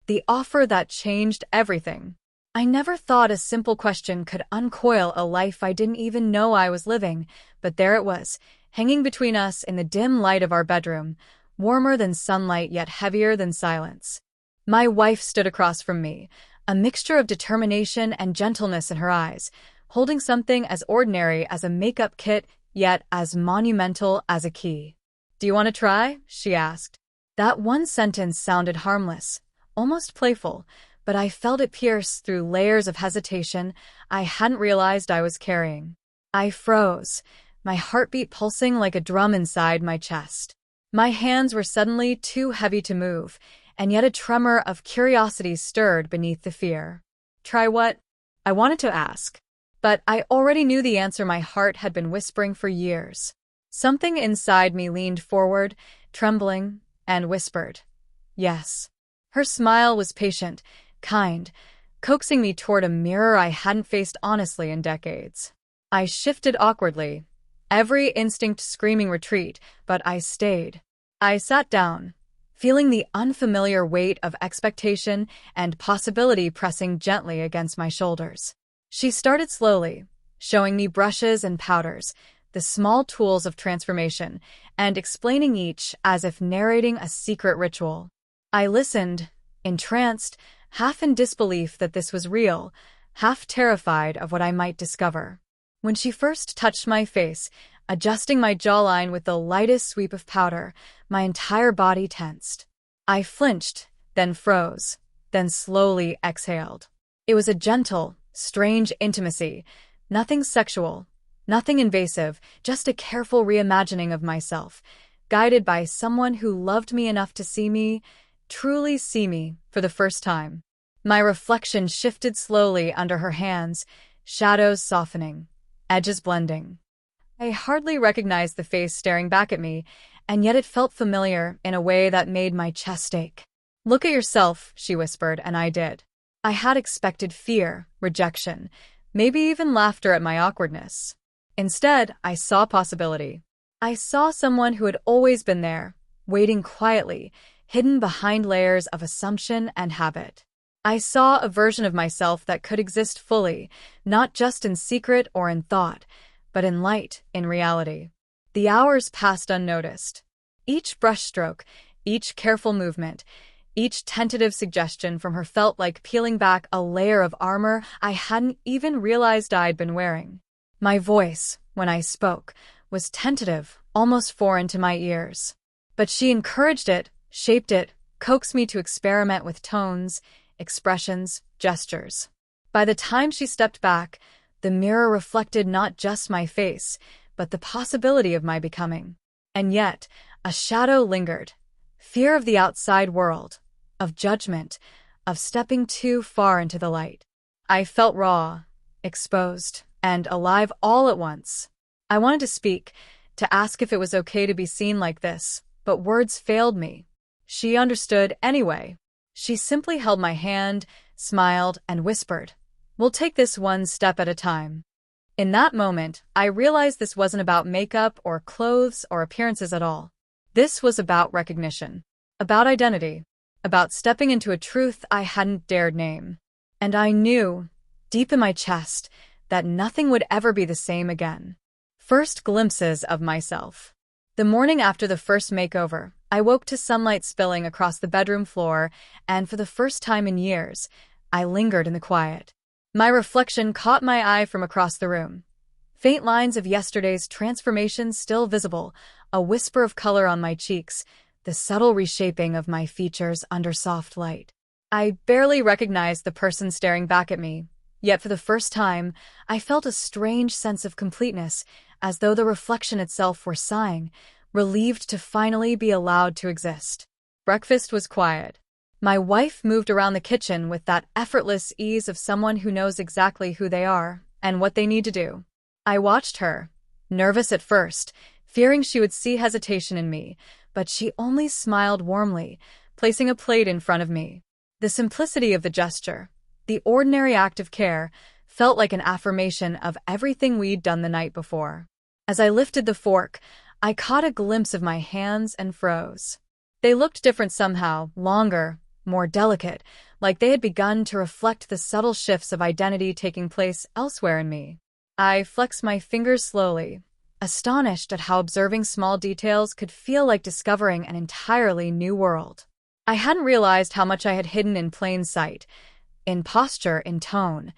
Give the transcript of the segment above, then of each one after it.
The offer that changed everything. I never thought a simple question could uncoil a life I didn't even know I was living, but there it was, hanging between us in the dim light of our bedroom, warmer than sunlight yet heavier than silence. My wife stood across from me, a mixture of determination and gentleness in her eyes, holding something as ordinary as a makeup kit, yet as monumental as a key. "Do you want to try?" she asked. That one sentence sounded harmless, almost playful, but I felt it pierce through layers of hesitation I hadn't realized I was carrying. I froze, my heartbeat pulsing like a drum inside my chest. My hands were suddenly too heavy to move, and yet a tremor of curiosity stirred beneath the fear. "Try what?" I wanted to ask, but I already knew the answer my heart had been whispering for years. Something inside me leaned forward, trembling, and whispered, "Yes." Her smile was patient, kind, coaxing me toward a mirror I hadn't faced honestly in decades. I shifted awkwardly, every instinct screaming retreat, but I stayed. I sat down, feeling the unfamiliar weight of expectation and possibility pressing gently against my shoulders. She started slowly, showing me brushes and powders, the small tools of transformation, and explaining each as if narrating a secret ritual. I listened, entranced, half in disbelief that this was real, half terrified of what I might discover. When she first touched my face, adjusting my jawline with the lightest sweep of powder, my entire body tensed. I flinched, then froze, then slowly exhaled. It was a gentle, strange intimacy, nothing sexual, nothing invasive, just a careful reimagining of myself, guided by someone who loved me enough to see me, truly see me, for the first time. My reflection shifted slowly under her hands, shadows softening, edges blending. I hardly recognized the face staring back at me, and yet it felt familiar in a way that made my chest ache. "Look at yourself," she whispered, and I did. I had expected fear, rejection, maybe even laughter at my awkwardness. Instead, I saw possibility. I saw someone who had always been there, waiting quietly, hidden behind layers of assumption and habit. I saw a version of myself that could exist fully, not just in secret or in thought, but in light, in reality. The hours passed unnoticed. Each brushstroke, each careful movement, each tentative suggestion from her felt like peeling back a layer of armor I hadn't even realized I'd been wearing. My voice, when I spoke, was tentative, almost foreign to my ears. But she encouraged it, shaped it, coaxed me to experiment with tones, expressions, gestures. By the time she stepped back, the mirror reflected not just my face, but the possibility of my becoming. And yet, a shadow lingered. Fear of the outside world, of judgment, of stepping too far into the light. I felt raw, exposed, and alive all at once. I wanted to speak, to ask if it was okay to be seen like this, but words failed me. She understood anyway. She simply held my hand, smiled, and whispered, "We'll take this one step at a time." In that moment, I realized this wasn't about makeup or clothes or appearances at all. This was about recognition, about identity, about stepping into a truth I hadn't dared name. And I knew, deep in my chest, that nothing would ever be the same again. First glimpses of myself. The morning after the first makeover, I woke to sunlight spilling across the bedroom floor, and for the first time in years, I lingered in the quiet. My reflection caught my eye from across the room. Faint lines of yesterday's transformation still visible, a whisper of color on my cheeks, the subtle reshaping of my features under soft light. I barely recognized the person staring back at me, yet for the first time, I felt a strange sense of completeness, as though the reflection itself were sighing, relieved to finally be allowed to exist. Breakfast was quiet. My wife moved around the kitchen with that effortless ease of someone who knows exactly who they are and what they need to do. I watched her, nervous at first, fearing she would see hesitation in me, but she only smiled warmly, placing a plate in front of me. The simplicity of the gesture, the ordinary act of care, felt like an affirmation of everything we'd done the night before. As I lifted the fork, I caught a glimpse of my hands and froze. They looked different somehow, longer, more delicate, like they had begun to reflect the subtle shifts of identity taking place elsewhere in me. I flexed my fingers slowly, astonished at how observing small details could feel like discovering an entirely new world. I hadn't realized how much I had hidden in plain sight, in posture, in tone,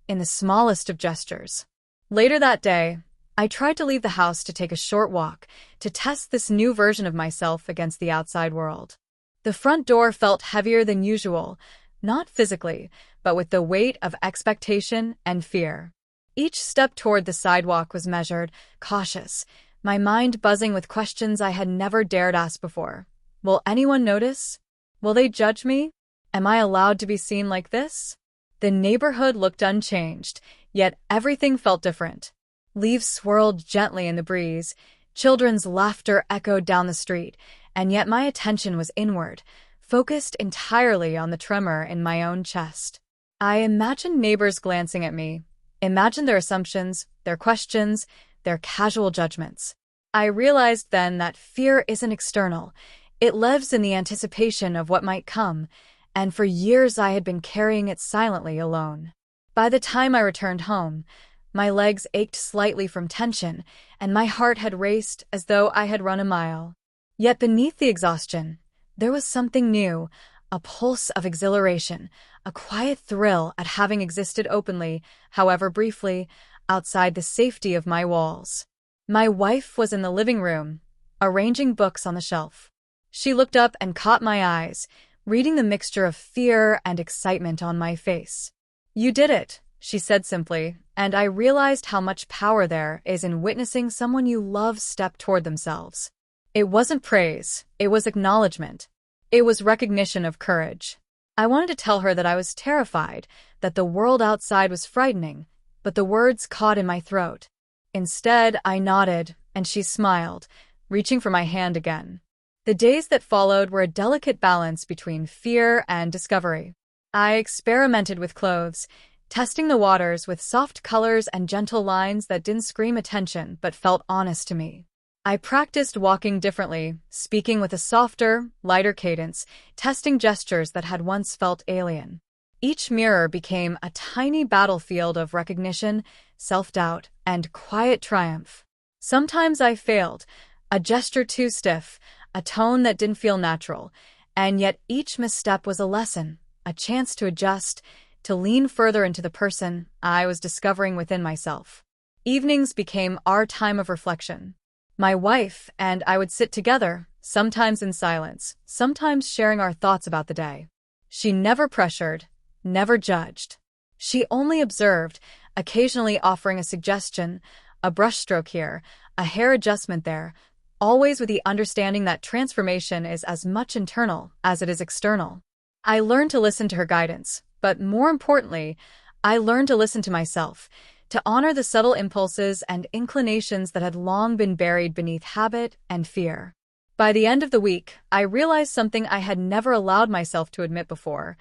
in the smallest of gestures. Later that day, I tried to leave the house to take a short walk, to test this new version of myself against the outside world. The front door felt heavier than usual, not physically, but with the weight of expectation and fear. Each step toward the sidewalk was measured, cautious, my mind buzzing with questions I had never dared ask before. Will anyone notice? Will they judge me? Am I allowed to be seen like this? The neighborhood looked unchanged, yet everything felt different. Leaves swirled gently in the breeze, children's laughter echoed down the street, and yet my attention was inward, focused entirely on the tremor in my own chest. I imagined neighbors glancing at me, imagined their assumptions, their questions, their casual judgments. I realized then that fear isn't external. It lives in the anticipation of what might come, and for years I had been carrying it silently alone. By the time I returned home, my legs ached slightly from tension, and my heart had raced as though I had run a mile. Yet beneath the exhaustion, there was something new, a pulse of exhilaration, a quiet thrill at having existed openly, however briefly, outside the safety of my walls. My wife was in the living room, arranging books on the shelf. She looked up and caught my eyes, reading the mixture of fear and excitement on my face. "You did it," she said simply, and I realized how much power there is in witnessing someone you love step toward themselves. It wasn't praise, it was acknowledgement. It was recognition of courage. I wanted to tell her that I was terrified, that the world outside was frightening, but the words caught in my throat. Instead, I nodded, and she smiled, reaching for my hand again. The days that followed were a delicate balance between fear and discovery. I experimented with clothes, testing the waters with soft colors and gentle lines that didn't scream attention but felt honest to me. I practiced walking differently, speaking with a softer, lighter cadence, testing gestures that had once felt alien. Each mirror became a tiny battlefield of recognition, self-doubt, and quiet triumph. Sometimes I failed, a gesture too stiff, a tone that didn't feel natural, and yet each misstep was a lesson, a chance to adjust, to lean further into the person I was discovering within myself. Evenings became our time of reflection. My wife and I would sit together, sometimes in silence, sometimes sharing our thoughts about the day. She never pressured, never judged. She only observed, occasionally offering a suggestion, a brushstroke here, a hair adjustment there, always with the understanding that transformation is as much internal as it is external. I learned to listen to her guidance, but more importantly, I learned to listen to myself, to honor the subtle impulses and inclinations that had long been buried beneath habit and fear. By the end of the week, I realized something I had never allowed myself to admit before.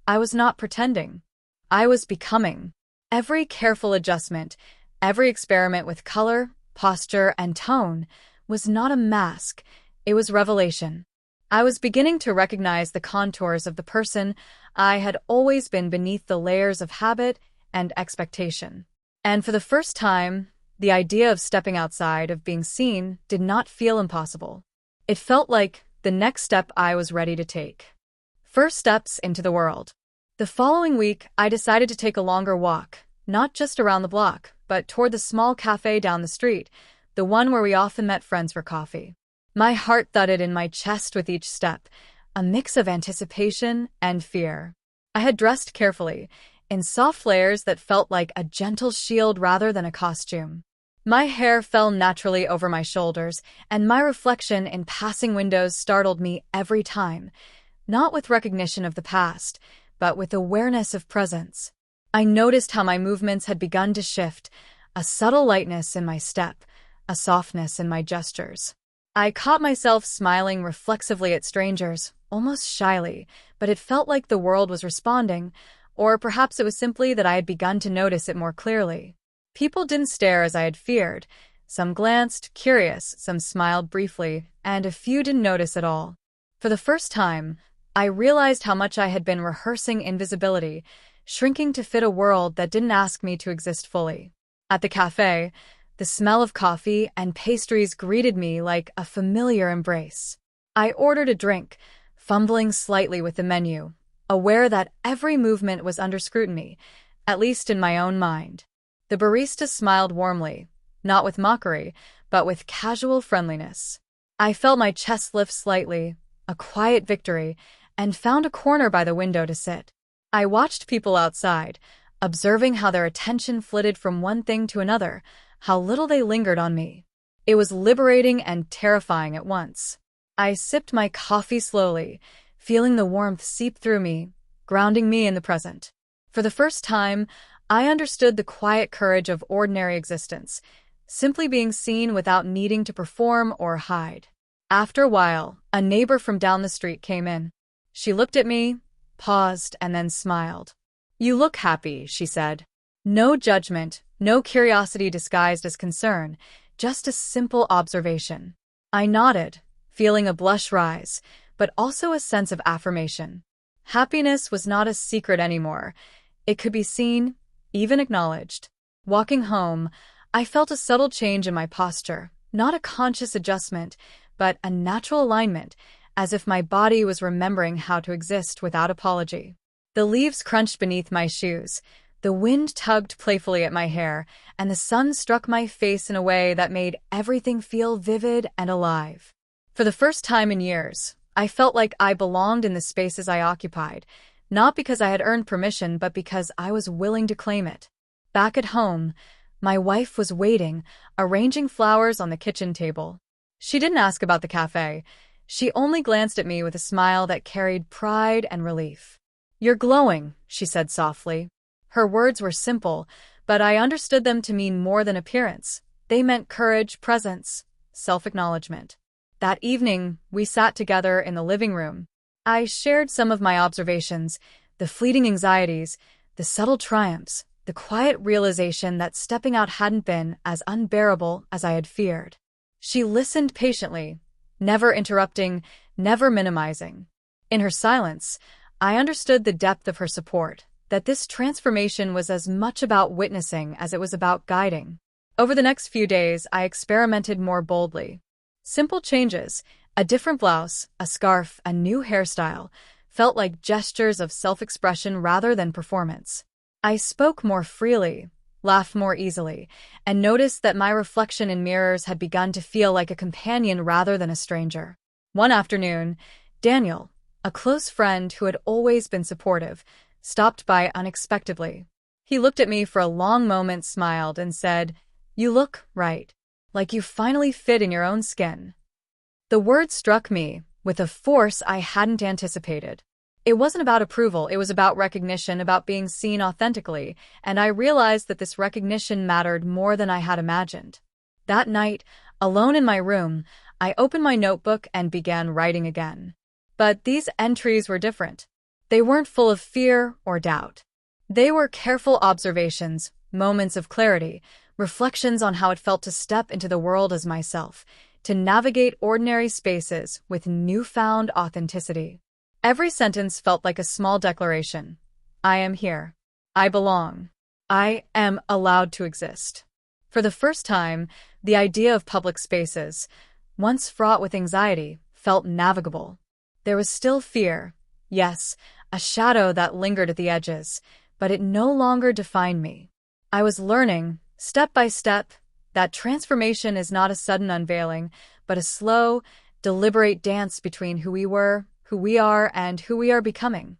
I was not pretending. I was becoming. Every careful adjustment, every experiment with color, posture, and tone was not a mask, it was revelation. I was beginning to recognize the contours of the person I had always been beneath the layers of habit and expectation. And for the first time, the idea of stepping outside, of being seen, did not feel impossible. It felt like the next step I was ready to take. First steps into the world. The following week, I decided to take a longer walk, not just around the block, but toward the small cafe down the street, the one where we often met friends for coffee. My heart thudded in my chest with each step, a mix of anticipation and fear. I had dressed carefully, in soft layers that felt like a gentle shield rather than a costume. My hair fell naturally over my shoulders, and my reflection in passing windows startled me every time, not with recognition of the past, but with awareness of presence. I noticed how my movements had begun to shift, a subtle lightness in my step, a softness in my gestures. I caught myself smiling reflexively at strangers, almost shyly, but it felt like the world was responding, or perhaps it was simply that I had begun to notice it more clearly. People didn't stare as I had feared. Some glanced, curious, some smiled briefly, and a few didn't notice at all. For the first time, I realized how much I had been rehearsing invisibility, shrinking to fit a world that didn't ask me to exist fully. At the cafe, the smell of coffee and pastries greeted me like a familiar embrace. I ordered a drink, fumbling slightly with the menu, aware that every movement was under scrutiny, at least in my own mind. The barista smiled warmly, not with mockery, but with casual friendliness. I felt my chest lift slightly, a quiet victory, and found a corner by the window to sit. I watched people outside, observing how their attention flitted from one thing to another, how little they lingered on me. It was liberating and terrifying at once. I sipped my coffee slowly, feeling the warmth seep through me, grounding me in the present. For the first time, I understood the quiet courage of ordinary existence, simply being seen without needing to perform or hide. After a while, a neighbor from down the street came in. She looked at me, paused, and then smiled. "You look happy," she said. No judgment, no curiosity disguised as concern, just a simple observation. I nodded, feeling a blush rise, but also a sense of affirmation. Happiness was not a secret anymore. It could be seen, even acknowledged. Walking home, I felt a subtle change in my posture, not a conscious adjustment, but a natural alignment, as if my body was remembering how to exist without apology. The leaves crunched beneath my shoes, the wind tugged playfully at my hair, and the sun struck my face in a way that made everything feel vivid and alive. For the first time in years, I felt like I belonged in the spaces I occupied, not because I had earned permission, but because I was willing to claim it. Back at home, my wife was waiting, arranging flowers on the kitchen table. She didn't ask about the cafe. She only glanced at me with a smile that carried pride and relief. "You're glowing," she said softly. Her words were simple, but I understood them to mean more than appearance. They meant courage, presence, self-acknowledgement. That evening, we sat together in the living room. I shared some of my observations, the fleeting anxieties, the subtle triumphs, the quiet realization that stepping out hadn't been as unbearable as I had feared. She listened patiently, never interrupting, never minimizing. In her silence, I understood the depth of her support, that this transformation was as much about witnessing as it was about guiding. Over the next few days, I experimented more boldly. Simple changes, a different blouse, a scarf, a new hairstyle, felt like gestures of self-expression rather than performance. I spoke more freely, laughed more easily, and noticed that my reflection in mirrors had begun to feel like a companion rather than a stranger. One afternoon, Daniel, a close friend who had always been supportive, stopped by unexpectedly. He looked at me for a long moment, smiled, and said, "You look right. Like you finally fit in your own skin." The word struck me with a force I hadn't anticipated. It wasn't about approval, it was about recognition, about being seen authentically, and I realized that this recognition mattered more than I had imagined. That night, alone in my room, I opened my notebook and began writing again. But these entries were different. They weren't full of fear or doubt. They were careful observations, moments of clarity, reflections on how it felt to step into the world as myself, to navigate ordinary spaces with newfound authenticity. Every sentence felt like a small declaration. I am here. I belong. I am allowed to exist. For the first time, the idea of public spaces, once fraught with anxiety, felt navigable. There was still fear, yes, a shadow that lingered at the edges, but it no longer defined me. I was learning, step by step, that transformation is not a sudden unveiling, but a slow, deliberate dance between who we were, who we are, and who we are becoming.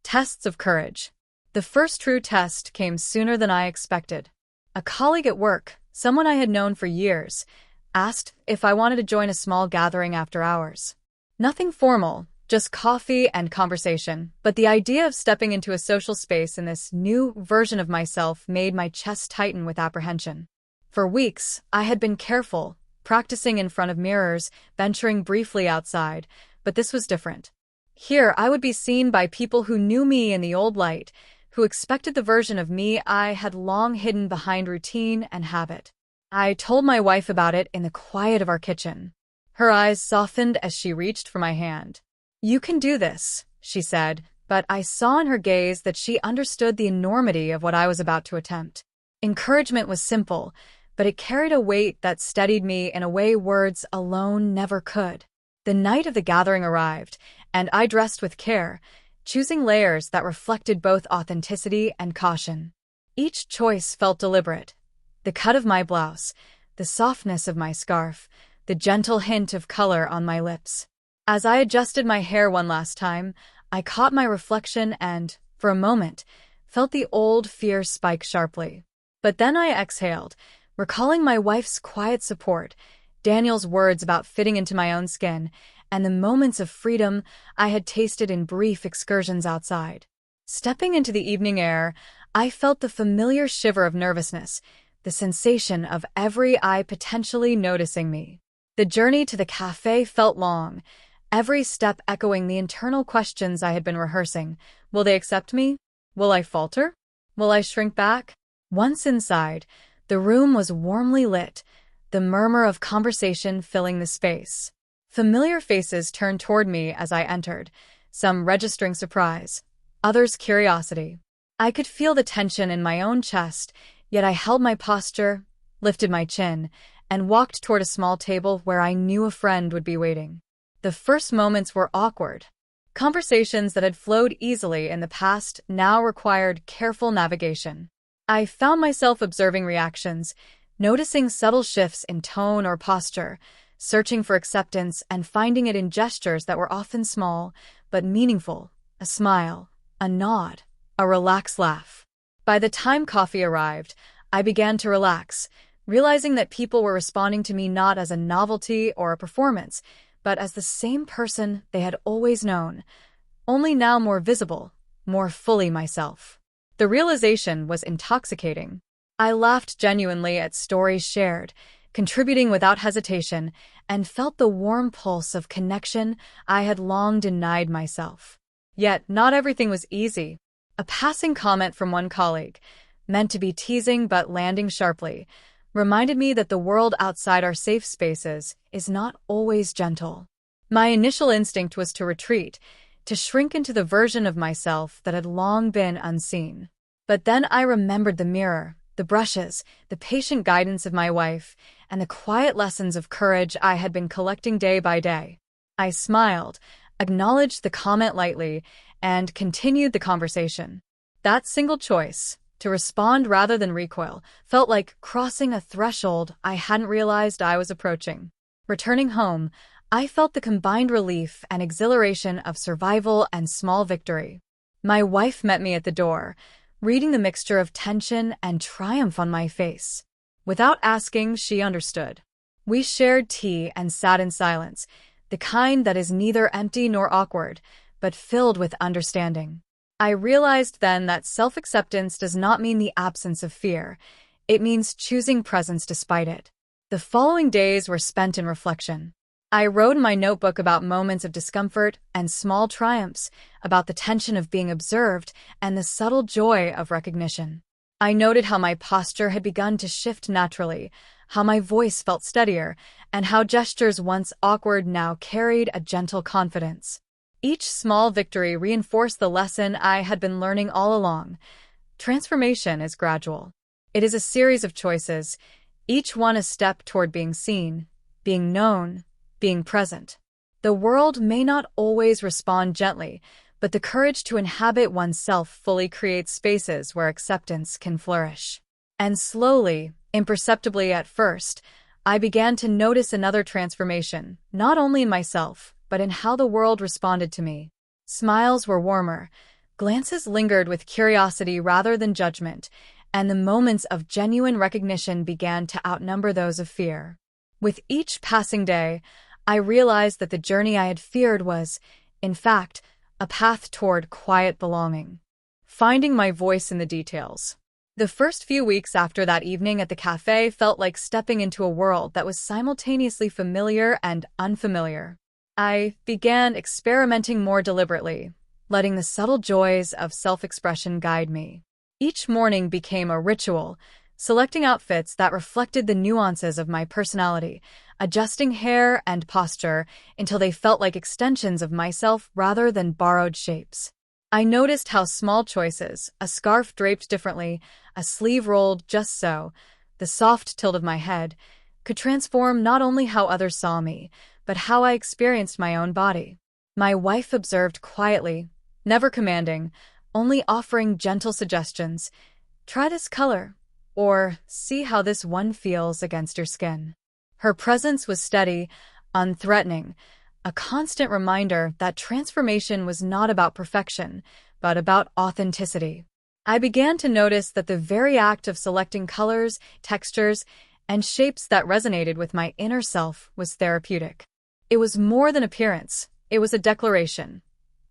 Tests of courage. The first true test came sooner than I expected. A colleague at work, someone I had known for years, asked if I wanted to join a small gathering after hours. Nothing formal, just coffee and conversation, but the idea of stepping into a social space in this new version of myself made my chest tighten with apprehension. For weeks, I had been careful, practicing in front of mirrors, venturing briefly outside, but this was different. Here, I would be seen by people who knew me in the old light, who expected the version of me I had long hidden behind routine and habit. I told my wife about it in the quiet of our kitchen. Her eyes softened as she reached for my hand. "You can do this," she said, but I saw in her gaze that she understood the enormity of what I was about to attempt. Encouragement was simple, but it carried a weight that steadied me in a way words alone never could. The night of the gathering arrived, and I dressed with care, choosing layers that reflected both authenticity and caution. Each choice felt deliberate. The cut of my blouse, the softness of my scarf, the gentle hint of color on my lips. As I adjusted my hair one last time, I caught my reflection and, for a moment, felt the old fear spike sharply. But then I exhaled, recalling my wife's quiet support, Daniel's words about fitting into my own skin, and the moments of freedom I had tasted in brief excursions outside. Stepping into the evening air, I felt the familiar shiver of nervousness, the sensation of every eye potentially noticing me. The journey to the cafe felt long, every step echoing the internal questions I had been rehearsing. Will they accept me? Will I falter? Will I shrink back? Once inside, the room was warmly lit, the murmur of conversation filling the space. Familiar faces turned toward me as I entered, some registering surprise, others curiosity. I could feel the tension in my own chest, yet I held my posture, lifted my chin, and walked toward a small table where I knew a friend would be waiting. The first moments were awkward. Conversations that had flowed easily in the past now required careful navigation. I found myself observing reactions, noticing subtle shifts in tone or posture, searching for acceptance and finding it in gestures that were often small but meaningful, a smile, a nod, a relaxed laugh. By the time coffee arrived, I began to relax, realizing that people were responding to me not as a novelty or a performance, but as the same person they had always known, only now more visible, more fully myself. The realization was intoxicating. I laughed genuinely at stories shared, contributing without hesitation, and felt the warm pulse of connection I had long denied myself. Yet not everything was easy. A passing comment from one colleague, meant to be teasing but landing sharply, reminded me that the world outside our safe spaces is not always gentle. My initial instinct was to retreat, to shrink into the version of myself that had long been unseen. But then I remembered the mirror, the brushes, the patient guidance of my wife, and the quiet lessons of courage I had been collecting day by day. I smiled, acknowledged the comment lightly, and continued the conversation. That single choice, to respond rather than recoil, felt like crossing a threshold I hadn't realized I was approaching. Returning home, I felt the combined relief and exhilaration of survival and small victory. My wife met me at the door, reading the mixture of tension and triumph on my face. Without asking, she understood. We shared tea and sat in silence, the kind that is neither empty nor awkward, but filled with understanding. I realized then that self-acceptance does not mean the absence of fear. It means choosing presence despite it. The following days were spent in reflection. I wrote in my notebook about moments of discomfort and small triumphs, about the tension of being observed and the subtle joy of recognition. I noted how my posture had begun to shift naturally, how my voice felt steadier, and how gestures once awkward now carried a gentle confidence. Each small victory reinforced the lesson I had been learning all along. Transformation is gradual. It is a series of choices, each one a step toward being seen, being known, being present. The world may not always respond gently, but the courage to inhabit oneself fully creates spaces where acceptance can flourish. And slowly, imperceptibly at first, I began to notice another transformation, not only in myself, but in how the world responded to me. Smiles were warmer, glances lingered with curiosity rather than judgment, and the moments of genuine recognition began to outnumber those of fear. With each passing day, I realized that the journey I had feared was, in fact, a path toward quiet belonging. Finding my voice in the details. The first few weeks after that evening at the cafe felt like stepping into a world that was simultaneously familiar and unfamiliar. I began experimenting more deliberately, letting the subtle joys of self-expression guide me. Each morning became a ritual, selecting outfits that reflected the nuances of my personality, adjusting hair and posture until they felt like extensions of myself rather than borrowed shapes. I noticed how small choices, a scarf draped differently, a sleeve rolled just so, the soft tilt of my head, could transform not only how others saw me, but how I experienced my own body. My wife observed quietly, never commanding, only offering gentle suggestions. Try this color, or see how this one feels against your skin. Her presence was steady, unthreatening, a constant reminder that transformation was not about perfection, but about authenticity. I began to notice that the very act of selecting colors, textures, and shapes that resonated with my inner self was therapeutic. It was more than appearance, it was a declaration.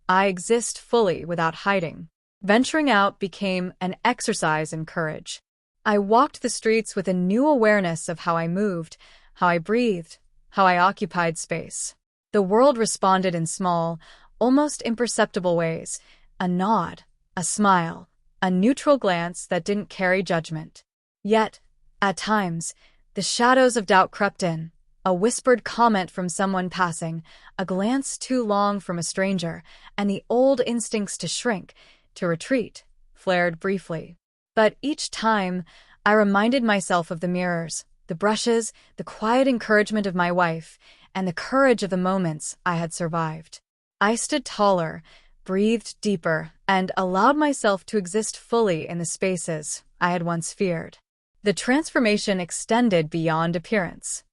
I exist fully without hiding. Venturing out became an exercise in courage. I walked the streets with a new awareness of how I moved, how I breathed, how I occupied space. The world responded in small, almost imperceptible ways, a nod, a smile, a neutral glance that didn't carry judgment. Yet, at times, the shadows of doubt crept in, a whispered comment from someone passing, a glance too long from a stranger, and the old instincts to shrink, to retreat, flared briefly. But each time, I reminded myself of the mirrors, the brushes, the quiet encouragement of my wife, and the courage of the moments I had survived. I stood taller, breathed deeper, and allowed myself to exist fully in the spaces I had once feared. The transformation extended beyond appearance.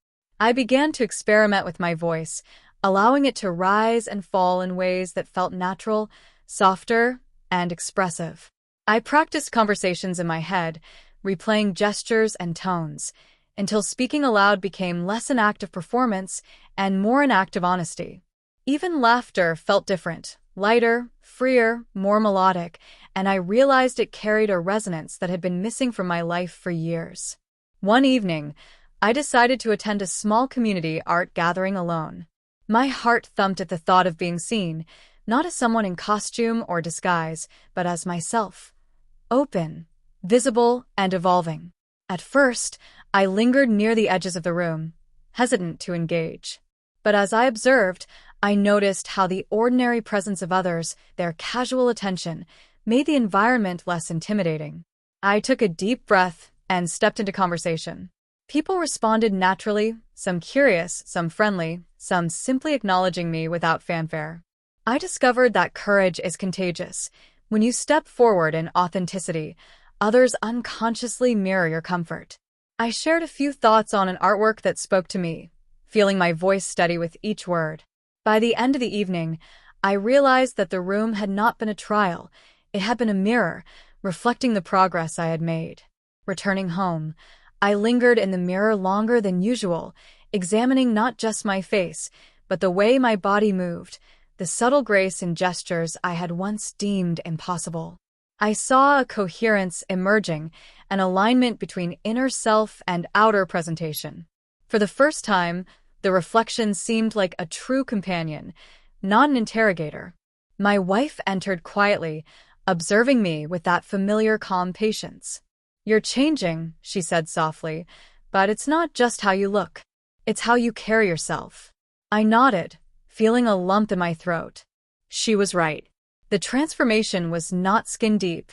I began to experiment with my voice, allowing it to rise and fall in ways that felt natural, softer, and expressive. I practiced conversations in my head, replaying gestures and tones, until speaking aloud became less an act of performance and more an act of honesty. Even laughter felt different, lighter, freer, more melodic, and I realized it carried a resonance that had been missing from my life for years. One evening, I decided to attend a small community art gathering alone. My heart thumped at the thought of being seen, not as someone in costume or disguise, but as myself. Open, visible, and evolving. At first, I lingered near the edges of the room, hesitant to engage. But as I observed, I noticed how the ordinary presence of others, their casual attention, made the environment less intimidating. I took a deep breath and stepped into conversation. People responded naturally, some curious, some friendly, some simply acknowledging me without fanfare. I discovered that courage is contagious. When you step forward in authenticity, others unconsciously mirror your comfort. I shared a few thoughts on an artwork that spoke to me, feeling my voice steady with each word. By the end of the evening, I realized that the room had not been a trial. It had been a mirror, reflecting the progress I had made. Returning home, I lingered in the mirror longer than usual, examining not just my face, but the way my body moved, the subtle grace in gestures I had once deemed impossible. I saw a coherence emerging, an alignment between inner self and outer presentation. For the first time, the reflection seemed like a true companion, not an interrogator. My wife entered quietly, observing me with that familiar calm patience. "You're changing," she said softly, "but it's not just how you look. It's how you carry yourself." I nodded, feeling a lump in my throat. She was right. The transformation was not skin deep,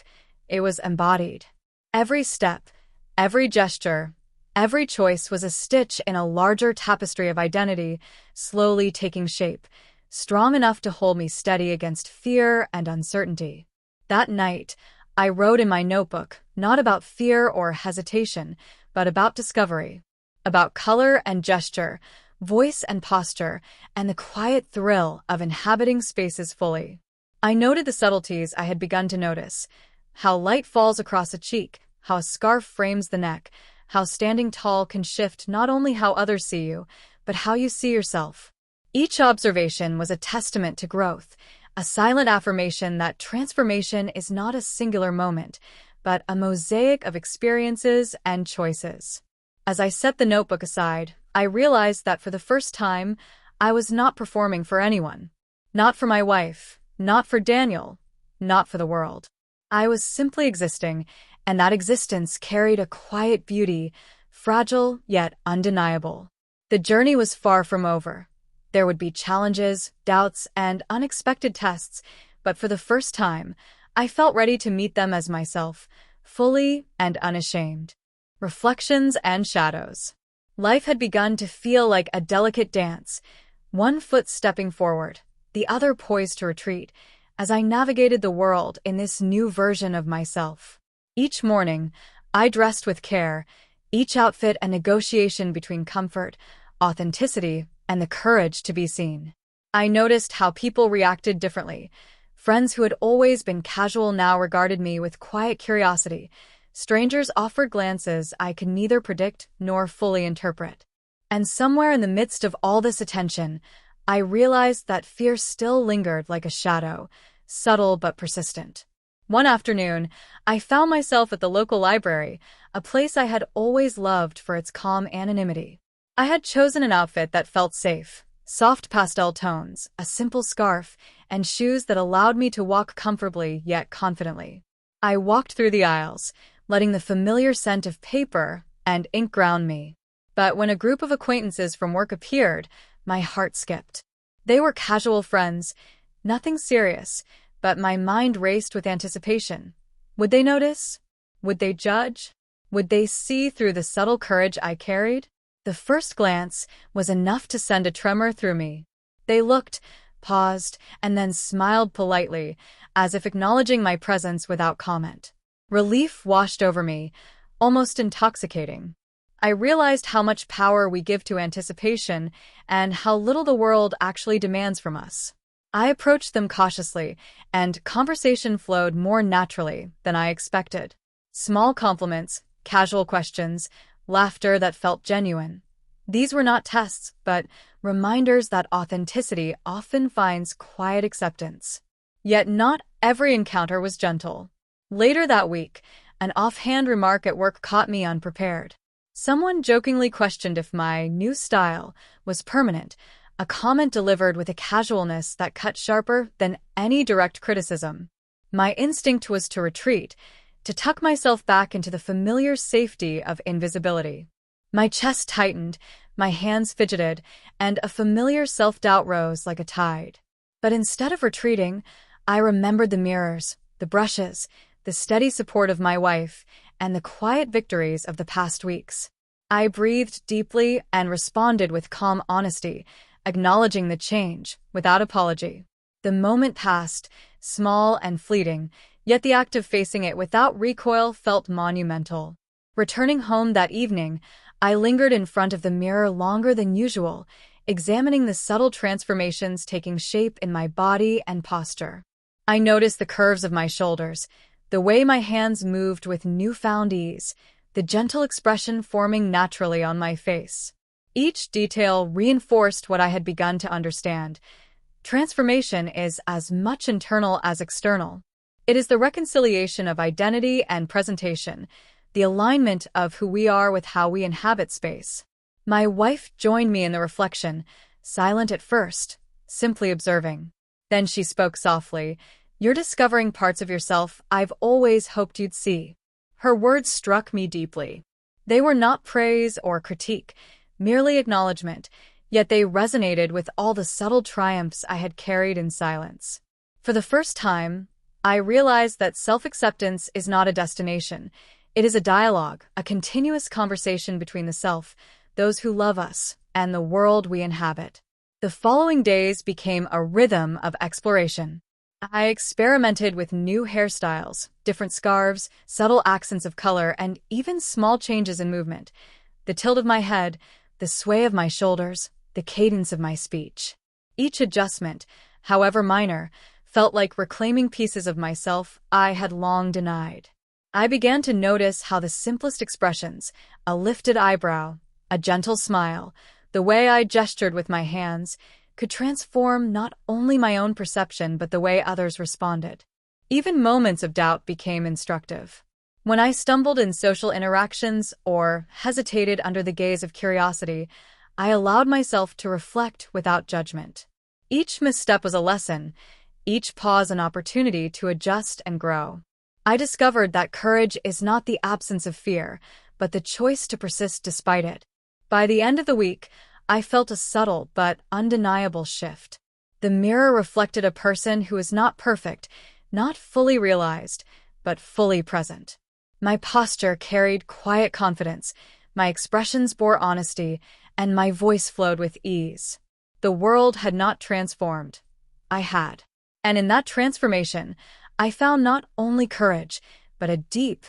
it was embodied. Every step, every gesture, every choice was a stitch in a larger tapestry of identity, slowly taking shape, strong enough to hold me steady against fear and uncertainty. That night, I wrote in my notebook, not about fear or hesitation, but about discovery, about color and gesture, voice and posture, and the quiet thrill of inhabiting spaces fully. I noted the subtleties I had begun to notice, how light falls across a cheek, how a scarf frames the neck, how standing tall can shift not only how others see you, but how you see yourself. Each observation was a testament to growth, a silent affirmation that transformation is not a singular moment, but a mosaic of experiences and choices. As I set the notebook aside, I realized that for the first time, I was not performing for anyone. Not for my wife, not for Daniel, not for the world. I was simply existing, and that existence carried a quiet beauty, fragile yet undeniable. The journey was far from over. There would be challenges, doubts, and unexpected tests, but for the first time, I felt ready to meet them as myself, fully and unashamed. Reflections and shadows. Life had begun to feel like a delicate dance, one foot stepping forward, the other poised to retreat, as I navigated the world in this new version of myself. Each morning, I dressed with care, each outfit a negotiation between comfort, authenticity, and the courage to be seen. I noticed how people reacted differently. Friends who had always been casual now regarded me with quiet curiosity. Strangers offered glances I could neither predict nor fully interpret. And somewhere in the midst of all this attention, I realized that fear still lingered like a shadow, subtle but persistent. One afternoon, I found myself at the local library, a place I had always loved for its calm anonymity. I had chosen an outfit that felt safe, soft pastel tones, a simple scarf, and shoes that allowed me to walk comfortably yet confidently. I walked through the aisles, letting the familiar scent of paper and ink ground me. But when a group of acquaintances from work appeared, my heart skipped. They were casual friends, nothing serious, but my mind raced with anticipation. Would they notice? Would they judge? Would they see through the subtle courage I carried? The first glance was enough to send a tremor through me. They looked, paused, and then smiled politely, as if acknowledging my presence without comment. Relief washed over me, almost intoxicating. I realized how much power we give to anticipation and how little the world actually demands from us. I approached them cautiously, and conversation flowed more naturally than I expected. Small compliments, casual questions, laughter that felt genuine. These were not tests, but reminders that authenticity often finds quiet acceptance. Yet not every encounter was gentle. Later that week, an offhand remark at work caught me unprepared. Someone jokingly questioned if my new style was permanent, a comment delivered with a casualness that cut sharper than any direct criticism. My instinct was to retreat, to tuck myself back into the familiar safety of invisibility. My chest tightened, my hands fidgeted, and a familiar self-doubt rose like a tide. But instead of retreating, I remembered the mirrors, the brushes, the steady support of my wife, and the quiet victories of the past weeks. I breathed deeply and responded with calm honesty, acknowledging the change without apology. The moment passed, small and fleeting, yet the act of facing it without recoil felt monumental. Returning home that evening, I lingered in front of the mirror longer than usual, examining the subtle transformations taking shape in my body and posture. I noticed the curves of my shoulders, the way my hands moved with newfound ease, the gentle expression forming naturally on my face. Each detail reinforced what I had begun to understand. Transformation is as much internal as external. It is the reconciliation of identity and presentation, the alignment of who we are with how we inhabit space. My wife joined me in the reflection, silent at first, simply observing. Then she spoke softly, "You're discovering parts of yourself I've always hoped you'd see." Her words struck me deeply. They were not praise or critique, merely acknowledgement, yet they resonated with all the subtle triumphs I had carried in silence. For the first time, I realized that self-acceptance is not a destination. It is a dialogue, a continuous conversation between the self, those who love us, and the world we inhabit. The following days became a rhythm of exploration. I experimented with new hairstyles, different scarves, subtle accents of color, and even small changes in movement. The tilt of my head, the sway of my shoulders, the cadence of my speech. Each adjustment, however minor, felt like reclaiming pieces of myself I had long denied. I began to notice how the simplest expressions, a lifted eyebrow, a gentle smile, the way I gestured with my hands, could transform not only my own perception but the way others responded. Even moments of doubt became instructive. When I stumbled in social interactions or hesitated under the gaze of curiosity, I allowed myself to reflect without judgment. Each misstep was a lesson, each pause an opportunity to adjust and grow. I discovered that courage is not the absence of fear, but the choice to persist despite it. By the end of the week, I felt a subtle but undeniable shift. The mirror reflected a person who is not perfect, not fully realized, but fully present. My posture carried quiet confidence, my expressions bore honesty, and my voice flowed with ease. The world had not transformed. I had. And in that transformation, I found not only courage, but a deep,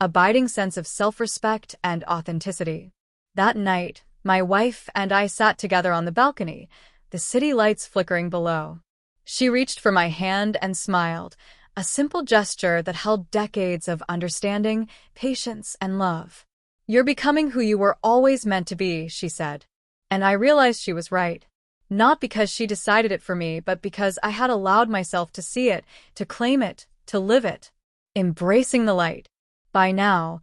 abiding sense of self-respect and authenticity. That night, my wife and I sat together on the balcony, the city lights flickering below. She reached for my hand and smiled, a simple gesture that held decades of understanding, patience, and love. "You're becoming who you were always meant to be," she said. And I realized she was right. Not because she decided it for me, but because I had allowed myself to see it, to claim it, to live it. Embracing the light. By now,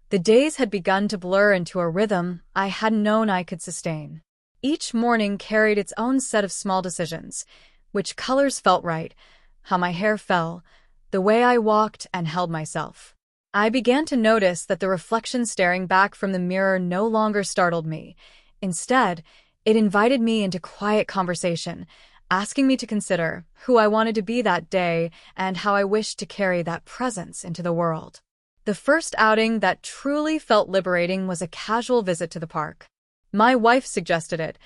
the days had begun to blur into a rhythm I hadn't known I could sustain. Each morning carried its own set of small decisions: which colors felt right, how my hair fell, the way I walked and held myself. I began to notice that the reflection staring back from the mirror no longer startled me. Instead, it invited me into quiet conversation, asking me to consider who I wanted to be that day and how I wished to carry that presence into the world. The first outing that truly felt liberating was a casual visit to the park. My wife suggested it,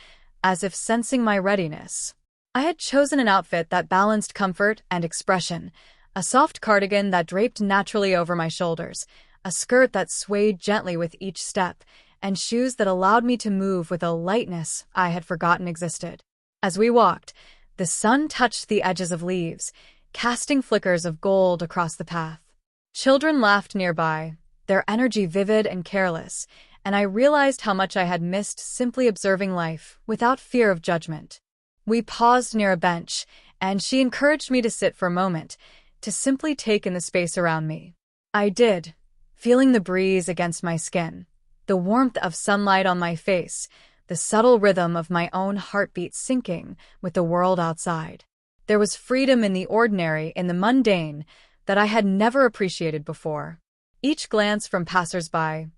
as if sensing my readiness. I had chosen an outfit that balanced comfort and expression, a soft cardigan that draped naturally over my shoulders, a skirt that swayed gently with each step, and shoes that allowed me to move with a lightness I had forgotten existed. As we walked, the sun touched the edges of leaves, casting flickers of gold across the path. Children laughed nearby, their energy vivid and careless, and I realized how much I had missed simply observing life without fear of judgment. We paused near a bench, and she encouraged me to sit for a moment, to simply take in the space around me. I did, feeling the breeze against my skin, the warmth of sunlight on my face, the subtle rhythm of my own heartbeat syncing with the world outside. There was freedom in the ordinary, in the mundane, that I had never appreciated before. Each glance from passers-by,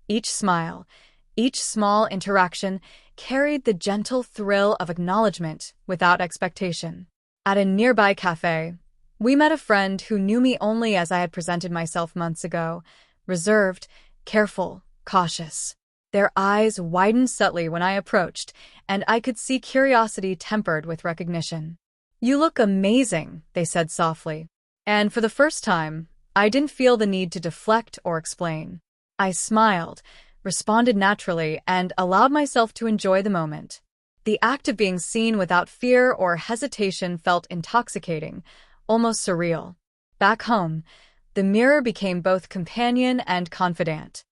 each smile, each small interaction carried the gentle thrill of acknowledgement without expectation. At a nearby cafe, we met a friend who knew me only as I had presented myself months ago, reserved, careful, cautious. Their eyes widened subtly when I approached, and I could see curiosity tempered with recognition. "You look amazing," they said softly. And for the first time, I didn't feel the need to deflect or explain. I smiled, responded naturally, and allowed myself to enjoy the moment. The act of being seen without fear or hesitation felt intoxicating, almost surreal. Back home, the mirror became both companion and confidant.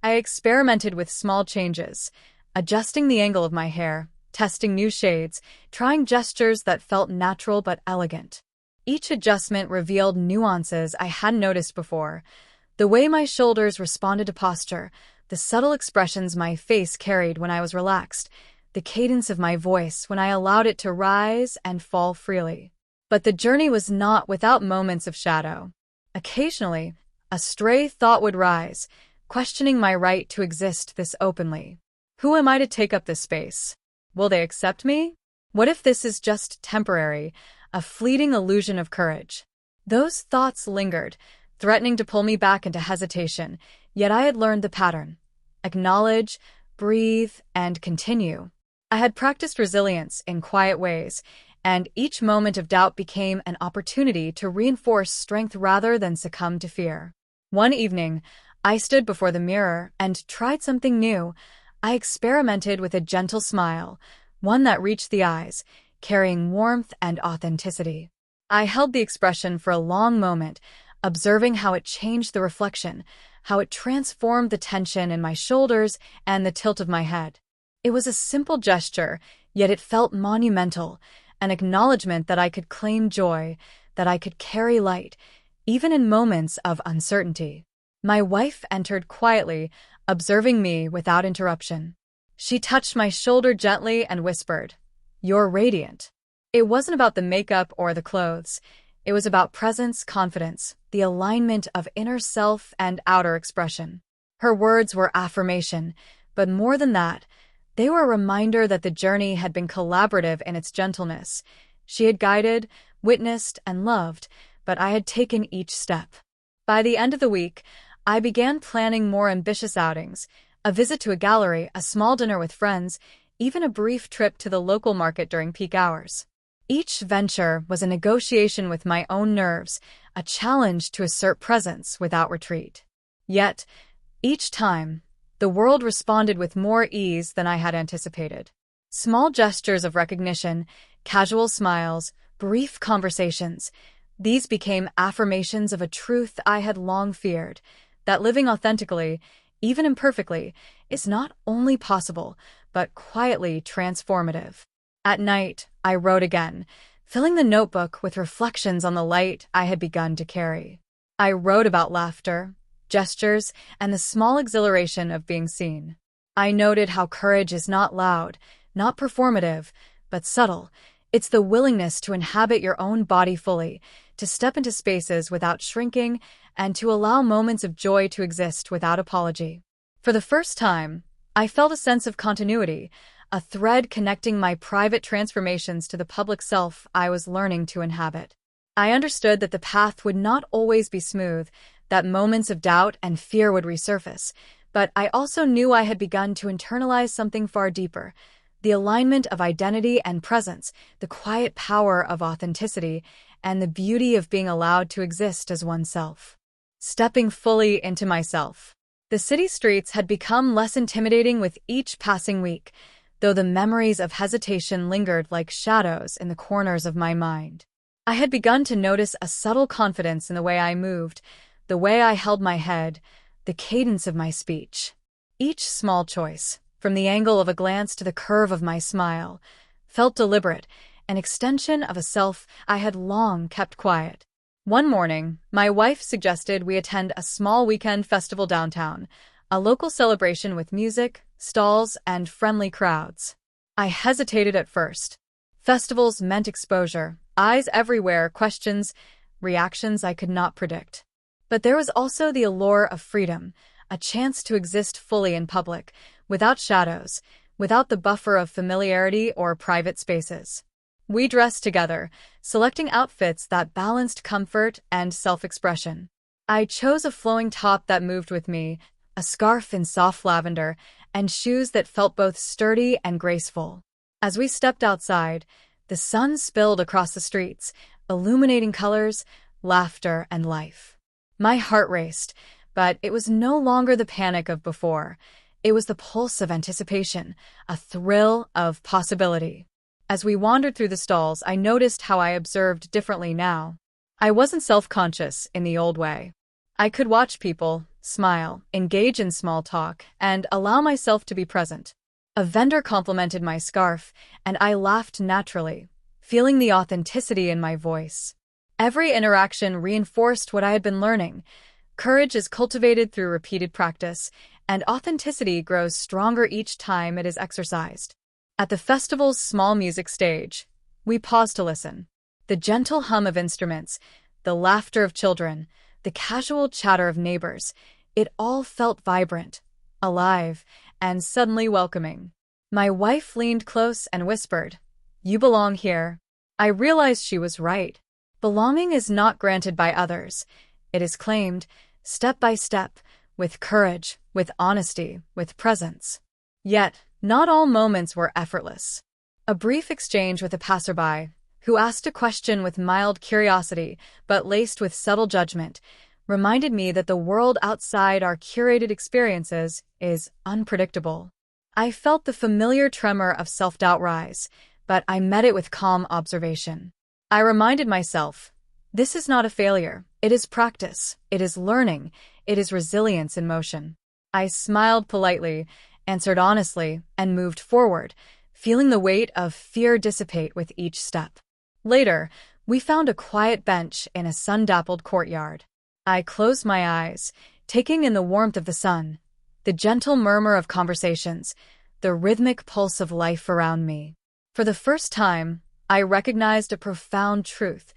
I experimented with small changes, adjusting the angle of my hair, testing new shades, trying gestures that felt natural but elegant. Each adjustment revealed nuances I hadn't noticed before: the way my shoulders responded to posture, the subtle expressions my face carried when I was relaxed, the cadence of my voice when I allowed it to rise and fall freely. But the journey was not without moments of shadow. Occasionally, a stray thought would rise, questioning my right to exist this openly. Who am I to take up this space? Will they accept me? What if this is just temporary, a fleeting illusion of courage? Those thoughts lingered, threatening to pull me back into hesitation, yet I had learned the pattern: acknowledge, breathe, and continue. I had practiced resilience in quiet ways, and each moment of doubt became an opportunity to reinforce strength rather than succumb to fear. One evening, I stood before the mirror and tried something new. I experimented with a gentle smile, one that reached the eyes, carrying warmth and authenticity. I held the expression for a long moment, observing how it changed the reflection, how it transformed the tension in my shoulders and the tilt of my head. It was a simple gesture, yet it felt monumental, an acknowledgement that I could claim joy, that I could carry light, even in moments of uncertainty. My wife entered quietly, observing me without interruption. She touched my shoulder gently and whispered, "You're radiant." It wasn't about the makeup or the clothes. It was about presence, confidence, the alignment of inner self and outer expression. Her words were affirmation, but more than that, they were a reminder that the journey had been collaborative in its gentleness. She had guided, witnessed, and loved, but I had taken each step. By the end of the week, I began planning more ambitious outings, a visit to a gallery, a small dinner with friends, even a brief trip to the local market during peak hours. Each venture was a negotiation with my own nerves, a challenge to assert presence without retreat. Yet, each time, the world responded with more ease than I had anticipated. Small gestures of recognition, casual smiles, brief conversations, these became affirmations of a truth I had long feared, that living authentically, even imperfectly, is not only possible, but quietly transformative. At night, I wrote again, filling the notebook with reflections on the light I had begun to carry. I wrote about laughter, gestures, and the small exhilaration of being seen. I noted how courage is not loud, not performative, but subtle. It's the willingness to inhabit your own body fully, to step into spaces without shrinking, and to allow moments of joy to exist without apology. For the first time, I felt a sense of continuity, a thread connecting my private transformations to the public self I was learning to inhabit. I understood that the path would not always be smooth, that moments of doubt and fear would resurface, but I also knew I had begun to internalize something far deeper, the alignment of identity and presence, the quiet power of authenticity, and the beauty of being allowed to exist as oneself. Stepping fully into myself. The city streets had become less intimidating with each passing week, though the memories of hesitation lingered like shadows in the corners of my mind. I had begun to notice a subtle confidence in the way I moved, the way I held my head, the cadence of my speech. Each small choice, from the angle of a glance to the curve of my smile, felt deliberate, an extension of a self I had long kept quiet. One morning, my wife suggested we attend a small weekend festival downtown, a local celebration with music, stalls, and friendly crowds. I hesitated at first. Festivals meant exposure, eyes everywhere, questions, reactions I could not predict. But there was also the allure of freedom, a chance to exist fully in public, without shadows, without the buffer of familiarity or private spaces. We dressed together, selecting outfits that balanced comfort and self-expression. I chose a flowing top that moved with me, a scarf in soft lavender, and shoes that felt both sturdy and graceful. As we stepped outside, the sun spilled across the streets, illuminating colors, laughter, and life. My heart raced, but it was no longer the panic of before. It was the pulse of anticipation, a thrill of possibility. As we wandered through the stalls, I noticed how I observed differently now. I wasn't self-conscious in the old way. I could watch people, smile, engage in small talk, and allow myself to be present. A vendor complimented my scarf, and I laughed naturally, feeling the authenticity in my voice. Every interaction reinforced what I had been learning. Courage is cultivated through repeated practice, and authenticity grows stronger each time it is exercised. At the festival's small music stage, we paused to listen. The gentle hum of instruments, the laughter of children, the casual chatter of neighbors, it all felt vibrant, alive, and suddenly welcoming. My wife leaned close and whispered, "You belong here." I realized she was right. Belonging is not granted by others. It is claimed, step by step, with courage, with honesty, with presence. Yet, not all moments were effortless. A brief exchange with a passerby, who asked a question with mild curiosity but laced with subtle judgment, reminded me that the world outside our curated experiences is unpredictable. I felt the familiar tremor of self-doubt rise, but I met it with calm observation. I reminded myself, this is not a failure, it is practice, it is learning, it is resilience in motion. I smiled politely, answered honestly, and moved forward, feeling the weight of fear dissipate with each step. Later, we found a quiet bench in a sun-dappled courtyard. I closed my eyes, taking in the warmth of the sun, the gentle murmur of conversations, the rhythmic pulse of life around me. For the first time, I recognized a profound truth.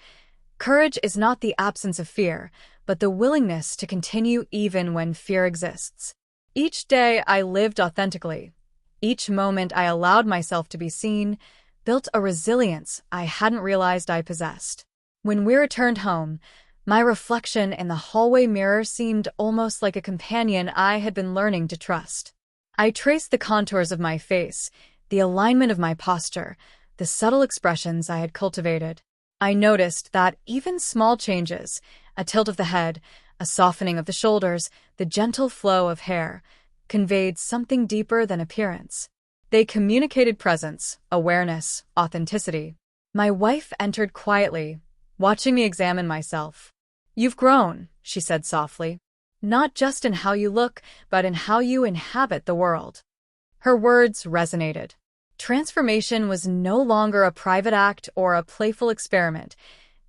Courage is not the absence of fear, but the willingness to continue even when fear exists. Each day I lived authentically. Each moment I allowed myself to be seen, built a resilience I hadn't realized I possessed. When we returned home, my reflection in the hallway mirror seemed almost like a companion I had been learning to trust. I traced the contours of my face, the alignment of my posture, the subtle expressions I had cultivated. I noticed that even small changes, a tilt of the head, a softening of the shoulders, the gentle flow of hair, conveyed something deeper than appearance. They communicated presence, awareness, authenticity. My wife entered quietly, watching me examine myself. "You've grown," she said softly. "Not just in how you look, but in how you inhabit the world." Her words resonated. Transformation was no longer a private act or a playful experiment.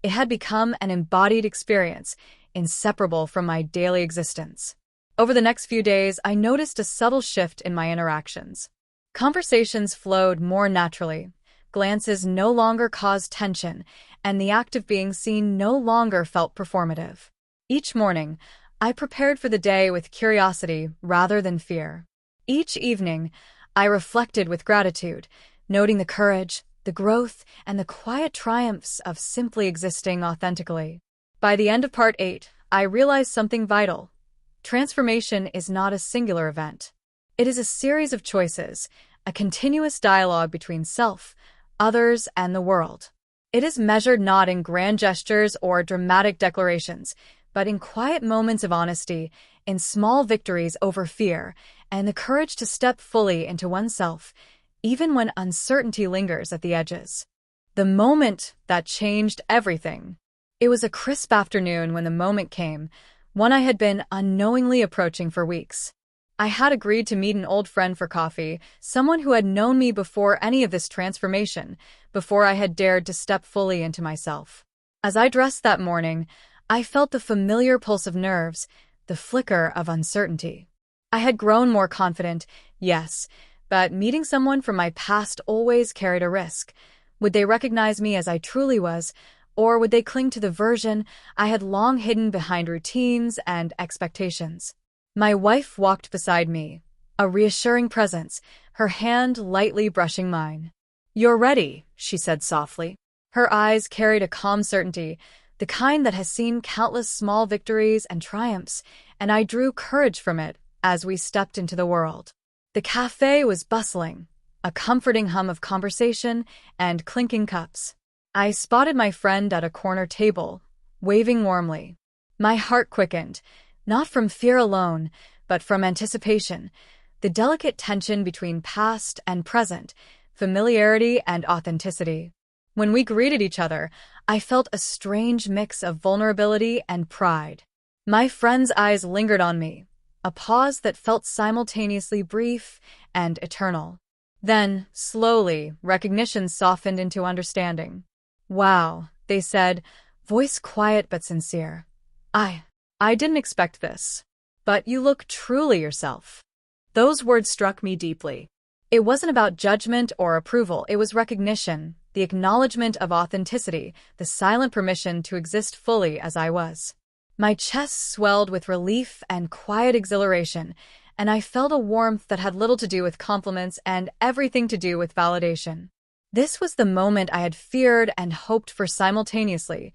It had become an embodied experience, inseparable from my daily existence. Over the next few days, I noticed a subtle shift in my interactions. Conversations flowed more naturally. Glances no longer caused tension, and the act of being seen no longer felt performative. Each morning, I prepared for the day with curiosity rather than fear. Each evening, I reflected with gratitude, noting the courage, the growth, and the quiet triumphs of simply existing authentically. By the end of Part 8, I realized something vital. Transformation is not a singular event. It is a series of choices, a continuous dialogue between self, others, and the world. It is measured not in grand gestures or dramatic declarations, but in quiet moments of honesty, in small victories over fear, and the courage to step fully into oneself, even when uncertainty lingers at the edges. The moment that changed everything. It was a crisp afternoon when the moment came, one I had been unknowingly approaching for weeks. I had agreed to meet an old friend for coffee, someone who had known me before any of this transformation, before I had dared to step fully into myself. As I dressed that morning, I felt the familiar pulse of nerves, the flicker of uncertainty. I had grown more confident, yes, but meeting someone from my past always carried a risk. Would they recognize me as I truly was, or would they cling to the version I had long hidden behind routines and expectations? My wife walked beside me, a reassuring presence, her hand lightly brushing mine. "You're ready," she said softly. Her eyes carried a calm certainty, the kind that has seen countless small victories and triumphs, and I drew courage from it as we stepped into the world. The cafe was bustling, a comforting hum of conversation and clinking cups. I spotted my friend at a corner table, waving warmly. My heart quickened, not from fear alone, but from anticipation, the delicate tension between past and present, familiarity and authenticity. When we greeted each other, I felt a strange mix of vulnerability and pride. My friend's eyes lingered on me, a pause that felt simultaneously brief and eternal. Then, slowly, recognition softened into understanding. "Wow," they said, voice quiet but sincere. I didn't expect this. But you look truly yourself." Those words struck me deeply. It wasn't about judgment or approval, it was recognition, the acknowledgement of authenticity, the silent permission to exist fully as I was. My chest swelled with relief and quiet exhilaration, and I felt a warmth that had little to do with compliments and everything to do with validation. This was the moment I had feared and hoped for simultaneously,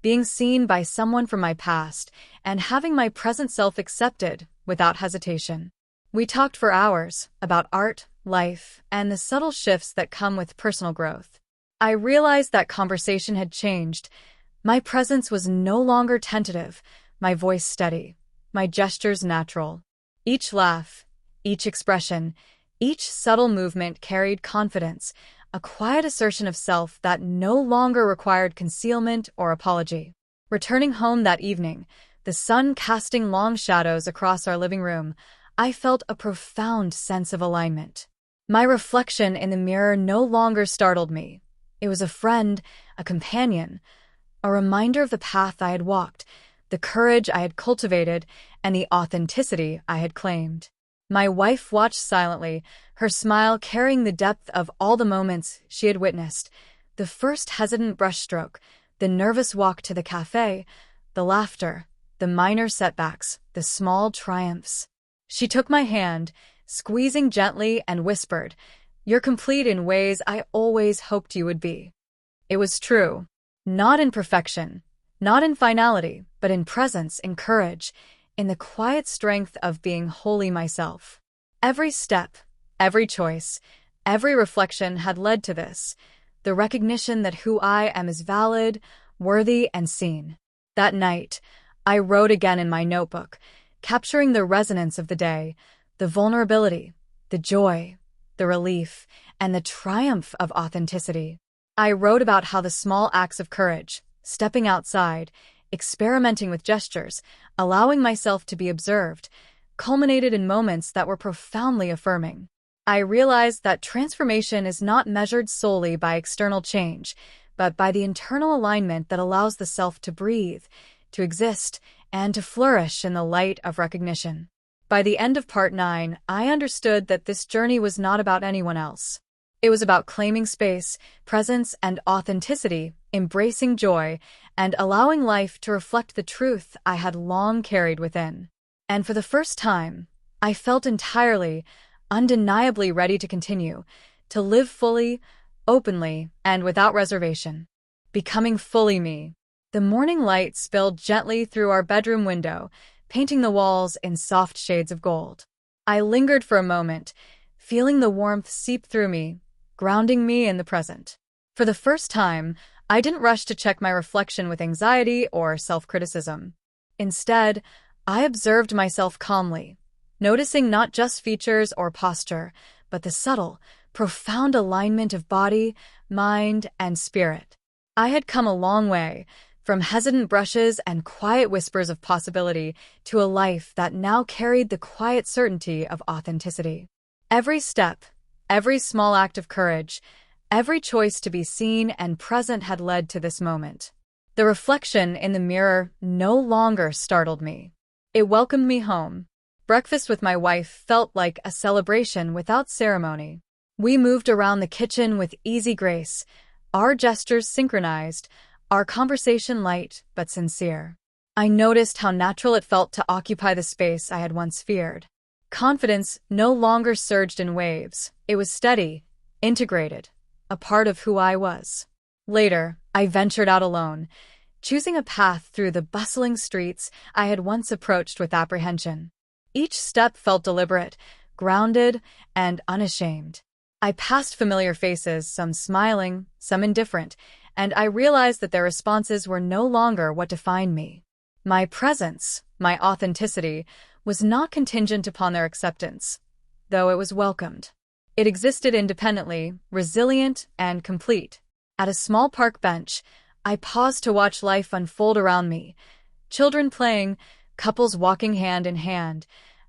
being seen by someone from my past and having my present self accepted without hesitation. We talked for hours about art, life, and the subtle shifts that come with personal growth. I realized that conversation had changed. My presence was no longer tentative, my voice steady, my gestures natural. Each laugh, each expression, each subtle movement carried confidence, a quiet assertion of self that no longer required concealment or apology. Returning home that evening, the sun casting long shadows across our living room, I felt a profound sense of alignment. My reflection in the mirror no longer startled me. It was a friend, a companion, a reminder of the path I had walked, the courage I had cultivated, and the authenticity I had claimed. My wife watched silently, her smile carrying the depth of all the moments she had witnessed. The first hesitant brushstroke, The nervous walk to the cafe, the laughter, the minor setbacks, the small triumphs. She took my hand, squeezing gently, and whispered, "You're complete in ways I always hoped you would be." It was true. Not in perfection, not in finality, but in presence, in courage, in the quiet strength of being wholly myself. Every step, every choice, every reflection had led to this, the recognition that who I am is valid, worthy, and seen. That night, I wrote again in my notebook, capturing the resonance of the day, the vulnerability, the joy, the relief, and the triumph of authenticity. I wrote about how the small acts of courage, stepping outside, experimenting with gestures, allowing myself to be observed, culminated in moments that were profoundly affirming. I realized that transformation is not measured solely by external change, but by the internal alignment that allows the self to breathe, to exist, and to flourish in the light of recognition. By the end of part 9, I understood that this journey was not about anyone else. It was about claiming space, presence, and authenticity, embracing joy, and allowing life to reflect the truth I had long carried within. And for the first time, I felt entirely, undeniably ready to continue, to live fully, openly, and without reservation. Becoming fully me. The morning light spilled gently through our bedroom window, painting the walls in soft shades of gold. I lingered for a moment, feeling the warmth seep through me, grounding me in the present. For the first time, I didn't rush to check my reflection with anxiety or self-criticism. Instead, I observed myself calmly, noticing not just features or posture, but the subtle, profound alignment of body, mind, and spirit. I had come a long way, from hesitant brushes and quiet whispers of possibility to a life that now carried the quiet certainty of authenticity. Every step, every small act of courage, every choice to be seen and present had led to this moment. The reflection in the mirror no longer startled me. It welcomed me home. Breakfast with my wife felt like a celebration without ceremony. We moved around the kitchen with easy grace, our gestures synchronized, our conversation light but sincere. I noticed how natural it felt to occupy the space I had once feared. Confidence no longer surged in waves. It was steady, integrated, a part of who I was. Later, I ventured out alone, choosing a path through the bustling streets I had once approached with apprehension. Each step felt deliberate, grounded, and unashamed. I passed familiar faces, some smiling, some indifferent, and I realized that their responses were no longer what defined me. My presence, my authenticity, was not contingent upon their acceptance, though it was welcomed. It existed independently, resilient, and complete. At a small park bench, I paused to watch life unfold around me. Children playing, couples walking hand in hand,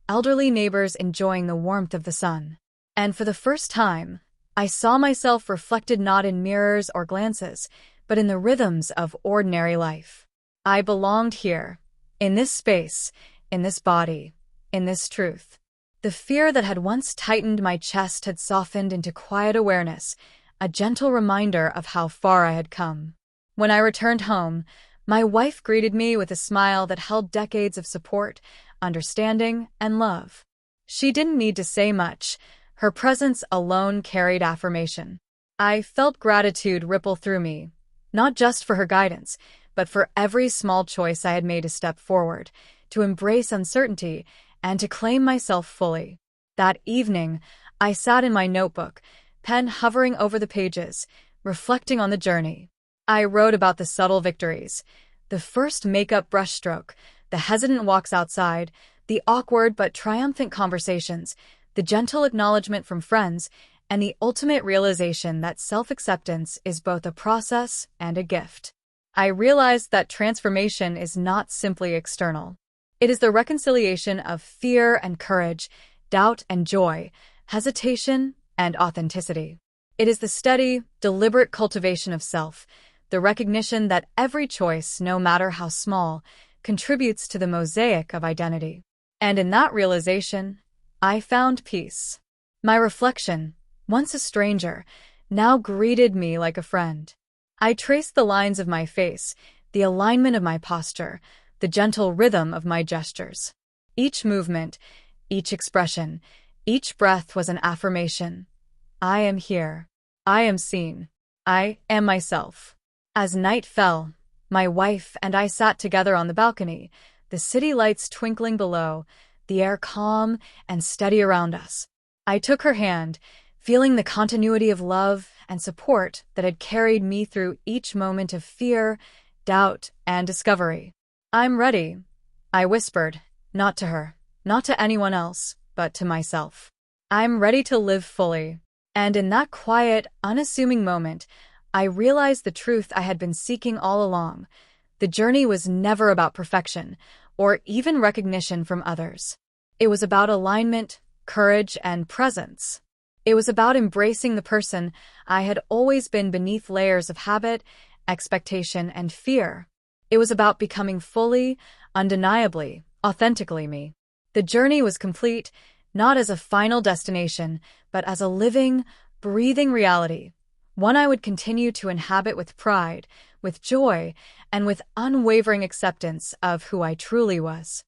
elderly neighbors enjoying the warmth of the sun. And for the first time, I saw myself reflected not in mirrors or glances, but in the rhythms of ordinary life. I belonged here, in this space, in this body, in this truth. The fear that had once tightened my chest had softened into quiet awareness, a gentle reminder of how far I had come. When I returned home, my wife greeted me with a smile that held decades of support, understanding, and love. She didn't need to say much. Her presence alone carried affirmation. I felt gratitude ripple through me, not just for her guidance, but for every small choice I had made to step forward, to embrace uncertainty, and to claim myself fully. That evening, I sat in my notebook, pen hovering over the pages, reflecting on the journey. I wrote about the subtle victories, the first makeup brushstroke, the hesitant walks outside, the awkward but triumphant conversations, the gentle acknowledgement from friends, and the ultimate realization that self-acceptance is both a process and a gift. I realized that transformation is not simply external. It is the reconciliation of fear and courage, doubt and joy, hesitation and authenticity. It is the steady, deliberate cultivation of self, the recognition that every choice, no matter how small, contributes to the mosaic of identity. And in that realization, I found peace. My reflection, once a stranger, now greeted me like a friend. I traced the lines of my face, the alignment of my posture, the gentle rhythm of my gestures. Each movement, each expression, each breath was an affirmation. I am here. I am seen. I am myself. As night fell, my wife and I sat together on the balcony, the city lights twinkling below, the air calm and steady around us. I took her hand, feeling the continuity of love and support that had carried me through each moment of fear, doubt, and discovery. I'm ready, I whispered, not to her, not to anyone else, but to myself. I'm ready to live fully. And in that quiet, unassuming moment, I realized the truth I had been seeking all along. The journey was never about perfection, or even recognition from others. It was about alignment, courage, and presence. It was about embracing the person I had always been beneath layers of habit, expectation, and fear. It was about becoming fully, undeniably, authentically me. The journey was complete, not as a final destination, but as a living, breathing reality, one I would continue to inhabit with pride, with joy, and with unwavering acceptance of who I truly was.